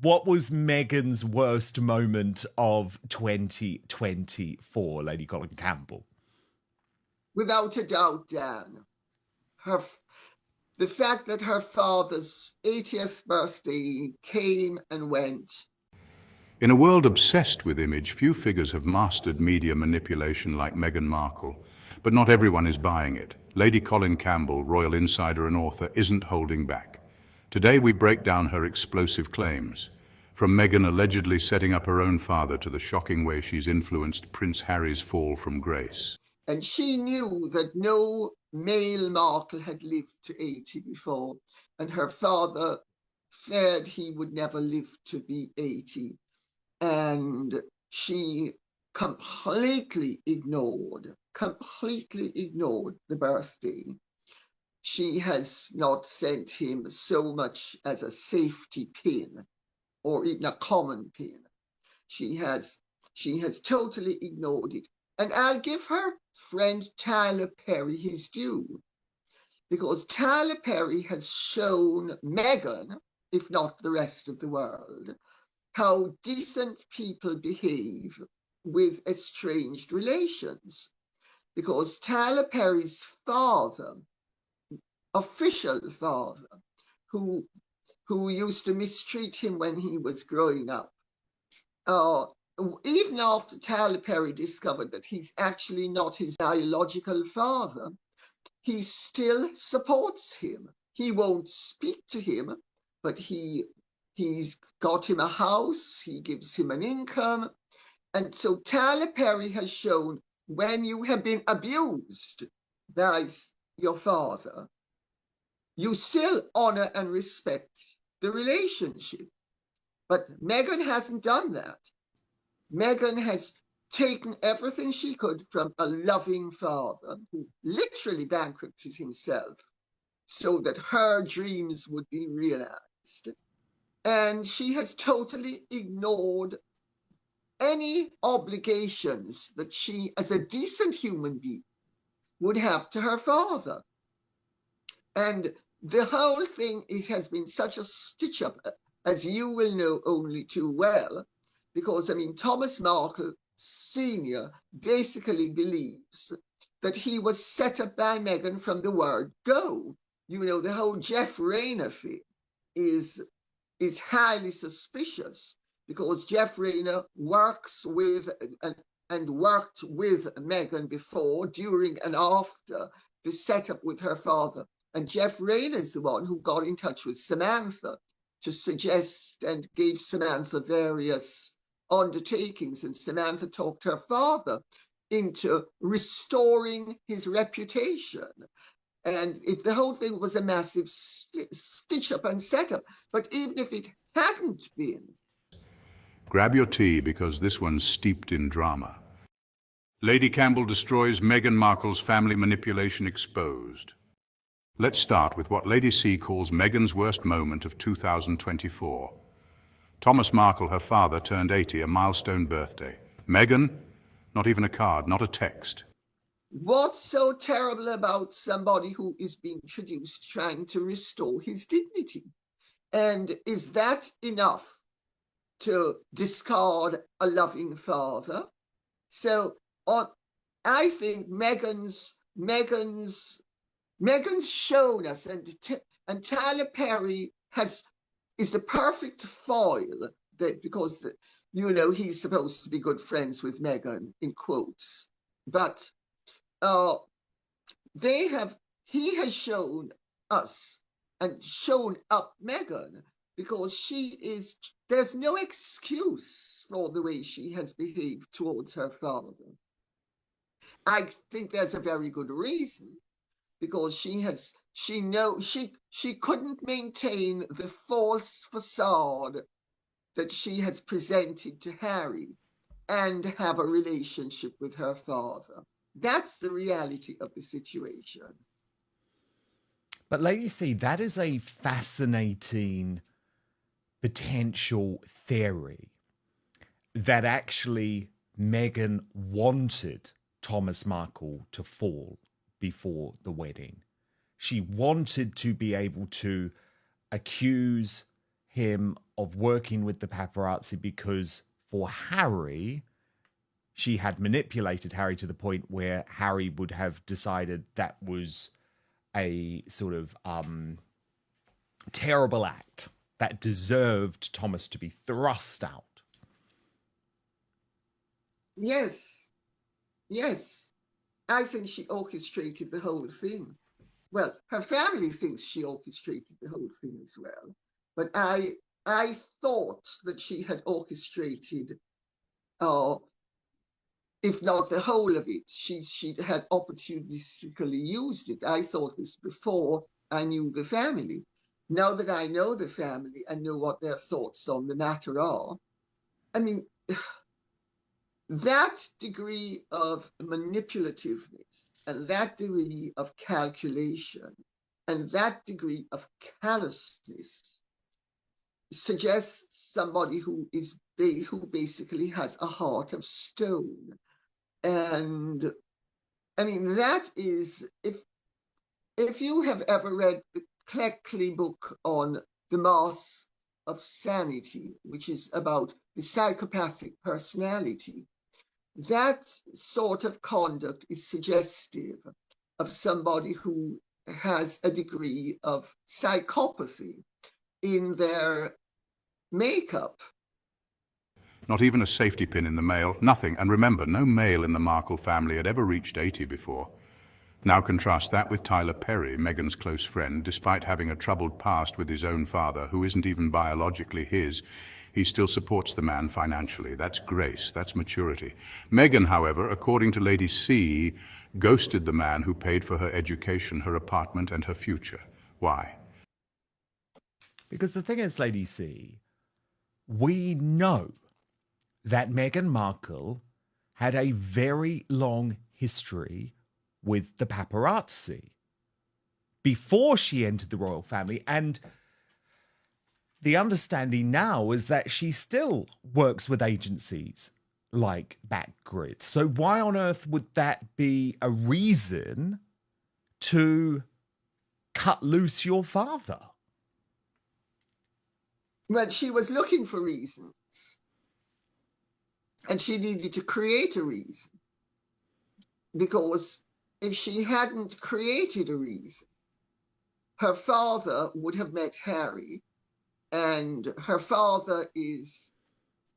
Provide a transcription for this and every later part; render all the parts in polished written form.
what was Meghan's worst moment of 2024, Lady Colin Campbell? Without a doubt, Dan, the fact that her father's 80th birthday came and went. In a world obsessed with image, few figures have mastered media manipulation like Meghan Markle, but not everyone is buying it. Lady Colin Campbell, royal insider and author, isn't holding back. Today we break down her explosive claims, from Meghan allegedly setting up her own father to the shocking way she's influenced Prince Harry's fall from grace. And she knew that no male Markle had lived to 80 before, and her father said he would never live to be 80. And she completely ignored the birthday. She has not sent him so much as a safety pin or even a common pin. She has totally ignored it. And I'll give her friend Tyler Perry his due, because Tyler Perry has shown Meghan, if not the rest of the world, how decent people behave with estranged relations. Because Tyler Perry's father, official father, who used to mistreat him when he was growing up, even after Tyler Perry discovered that he's actually not his biological father, he still supports him. He won't speak to him, but he's got him a house, he gives him an income. And so Tyler Perry has shown, when you have been abused by your father, you still honor and respect the relationship. But Meghan hasn't done that. Meghan has taken everything she could from a loving father who literally bankrupted himself so that her dreams would be realized. And she has totally ignored any obligations that she, as a decent human being, would have to her father. And the whole thing, it has been such a stitch-up, as you will know only too well, because, I mean, Thomas Markle Sr. basically believes that he was set up by Meghan from the word go. You know, the whole Jeff Rayner thing is highly suspicious, because Jeff Rayner works with and worked with Meghan before, during and after the setup with her father. And Jeff Rayner is the one who got in touch with Samantha to suggest and gave Samantha various undertakings, and Samantha talked her father into restoring his reputation. And the whole thing was a massive stitch-up and setup. But even if it hadn't been... Grab your tea, because this one's steeped in drama. Lady Campbell destroys Meghan Markle's family manipulation exposed. Let's start with what Lady C calls Meghan's worst moment of 2024. Thomas Markle, her father, turned 80, a milestone birthday. Meghan, not even a card, not a text. What's so terrible about somebody who is being introduced trying to restore his dignity? And is that enough to discard a loving father? So I think Meghan's shown us, and Tyler Perry is the perfect foil, because you know he's supposed to be good friends with Meghan, in quotes, but he has shown us and shown up Meghan, because there's no excuse for the way she has behaved towards her father. I think there's a very good reason, because she couldn't maintain the false facade that she has presented to Harry and have a relationship with her father. That's the reality of the situation. But Lady C, that is a fascinating potential theory, that actually Meghan wanted Thomas Markle to fall before the wedding. She wanted to be able to accuse him of working with the paparazzi because for Harry, she had manipulated Harry to the point where Harry would have decided that was a sort of terrible act that deserved Thomas to be thrust out. Yes, yes. I think she orchestrated the whole thing. Well, her family thinks she orchestrated the whole thing as well. But I thought that she had orchestrated, if not the whole of it, she had opportunistically used it. I thought this before I knew the family. Now that I know the family and know what their thoughts on the matter are, I mean, that degree of manipulativeness and that degree of calculation and that degree of callousness suggests somebody who basically has a heart of stone. And I mean, that is, if you have ever read the Cleckley book on the Mass of Sanity, which is about the psychopathic personality, that sort of conduct is suggestive of somebody who has a degree of psychopathy in their makeup. Not even a safety pin in the mail, nothing. And remember, no male in the Markle family had ever reached 80 before. Now contrast that with Tyler Perry, Meghan's close friend. Despite having a troubled past with his own father, who isn't even biologically his, he still supports the man financially. That's grace, that's maturity. Meghan, however, according to Lady C, ghosted the man who paid for her education, her apartment, and her future. Why? Because the thing is, Lady C, we know that Meghan Markle had a very long history with the paparazzi before she entered the royal family. And the understanding now is that she still works with agencies like Backgrid. So why on earth would that be a reason to cut loose your father? Well, she was looking for reasons. And she needed to create a reason. Because if she hadn't created a reason, her father would have met Harry, and her father is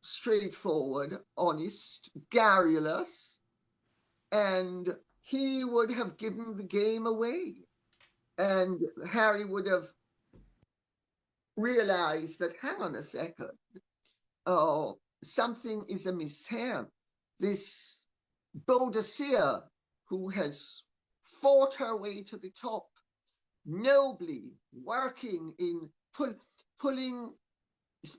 straightforward, honest, garrulous, and he would have given the game away. And Harry would have realized that, hang on a second, something is amiss here. This Boadicea, who has fought her way to the top, nobly working in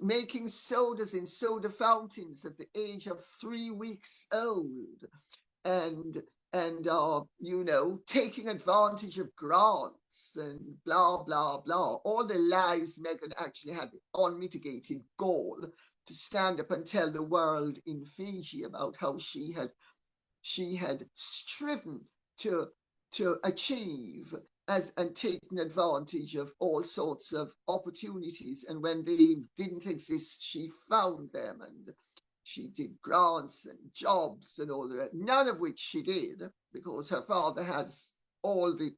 making sodas in soda fountains at the age of 3 weeks old, and taking advantage of grants and blah, blah, blah. All the lies Meghan actually had unmitigated gall to stand up and tell the world in Fiji about how she had striven to achieve and taken advantage of all sorts of opportunities. And when they didn't exist, she found them, and she did grants and jobs and all that, none of which she did, because her father has all the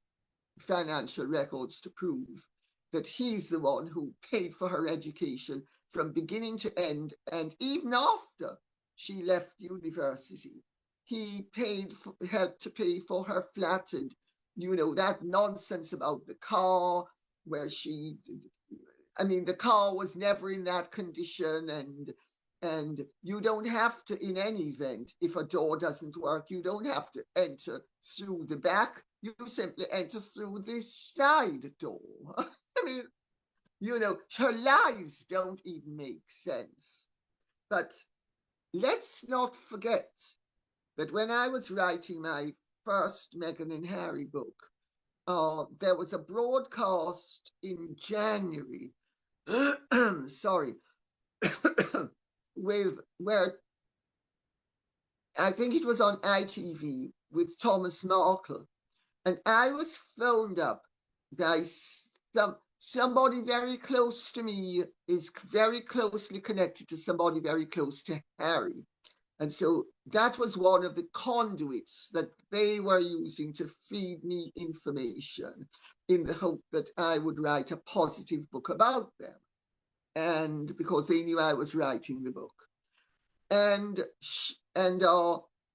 financial records to prove that he's the one who paid for her education from beginning to end. And even after she left university, he helped to pay for her flat, and that nonsense about the car, where the car was never in that condition, and you don't have to, in any event, if a door doesn't work, you don't have to enter through the back, you simply enter through the side door. Her lies don't even make sense. But let's not forget that when I was writing my first Meghan and Harry book, there was a broadcast in January, sorry, where I think it was on ITV with Thomas Markle, and I was phoned up by somebody very close to me is very closely connected to somebody very close to Harry. And so that was one of the conduits that they were using to feed me information in the hope that I would write a positive book about them. And because they knew I was writing the book. And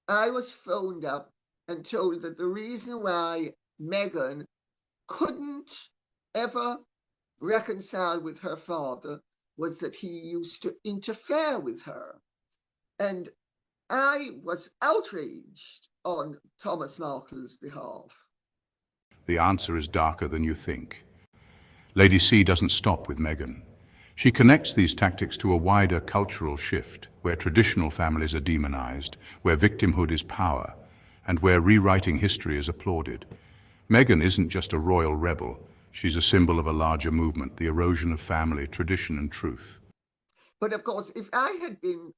I was phoned up and told that the reason why Meghan couldn't ever reconcile with her father was that he used to interfere with her. And I was outraged on Thomas Markle's behalf. The answer is darker than you think. Lady C doesn't stop with Meghan. She connects these tactics to a wider cultural shift, where traditional families are demonized, where victimhood is power, and where rewriting history is applauded. Meghan isn't just a royal rebel. She's a symbol of a larger movement, the erosion of family, tradition, and truth. But of course, if I had been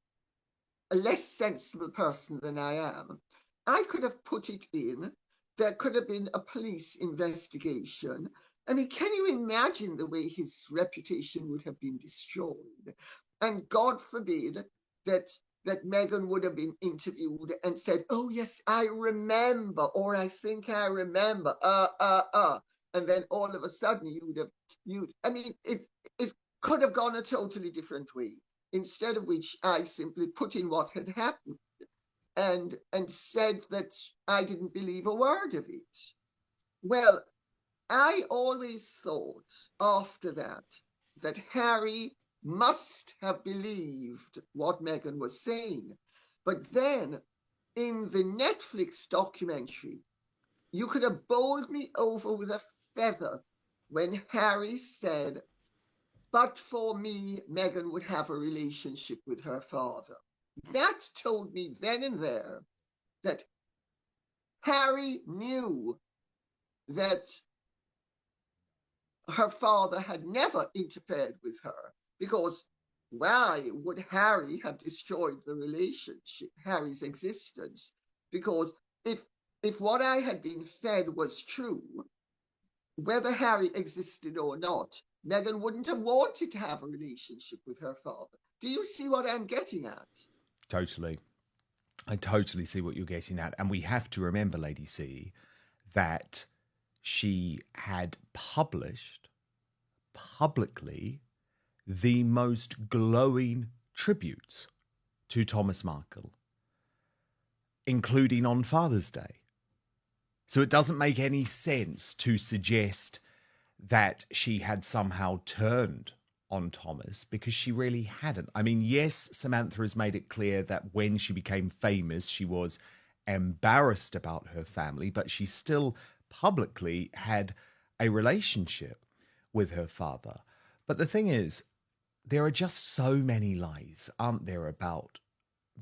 a less sensible person than I am, I could have put it in. There could have been a police investigation. I mean, can you imagine the way his reputation would have been destroyed? And God forbid that Meghan would have been interviewed and said, "Oh yes, I remember," or "I think I remember," and then all of a sudden it could have gone a totally different way. Instead of which, I simply put in what had happened and said that I didn't believe a word of it. Well, I always thought after that Harry must have believed what Meghan was saying. But then in the Netflix documentary, you could have bowled me over with a feather when Harry said, "But for me, Meghan would have a relationship with her father." That told me then and there that Harry knew that her father had never interfered with her, because why would Harry have destroyed the relationship, Harry's existence? Because if what I had been fed was true, whether Harry existed or not, Meghan wouldn't have wanted to have a relationship with her father. Do you see what I'm getting at? Totally. I totally see what you're getting at. And we have to remember, Lady C, that she had published publicly the most glowing tributes to Thomas Markle, including on Father's Day. So it doesn't make any sense to suggest that she had somehow turned on Thomas, because she really hadn't. I mean, yes, Samantha has made it clear that when she became famous, she was embarrassed about her family, but she still publicly had a relationship with her father. But the thing is, there are just so many lies, aren't there, about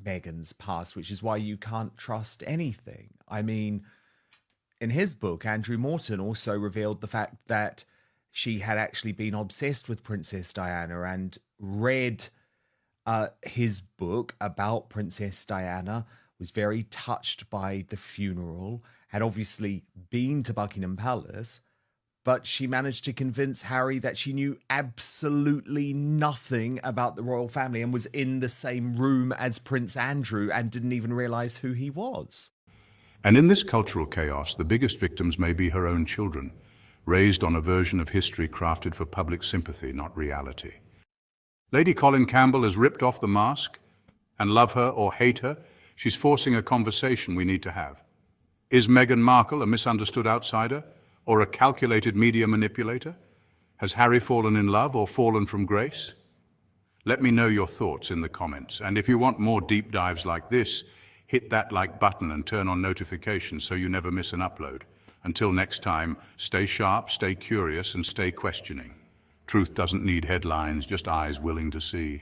Meghan's past, which is why you can't trust anything. I mean, in his book, Andrew Morton also revealed the fact that she had actually been obsessed with Princess Diana and read his book about Princess Diana, was very touched by the funeral, had obviously been to Buckingham Palace, but she managed to convince Harry that she knew absolutely nothing about the royal family and was in the same room as Prince Andrew and didn't even realise who he was. And in this cultural chaos, the biggest victims may be her own children, raised on a version of history crafted for public sympathy, not reality. Lady Colin Campbell has ripped off the mask, and love her or hate her, she's forcing a conversation we need to have. Is Meghan Markle a misunderstood outsider or a calculated media manipulator? Has Harry fallen in love or fallen from grace? Let me know your thoughts in the comments, and if you want more deep dives like this, hit that like button and turn on notifications so you never miss an upload. Until next time, stay sharp, stay curious, and stay questioning. Truth doesn't need headlines, just eyes willing to see.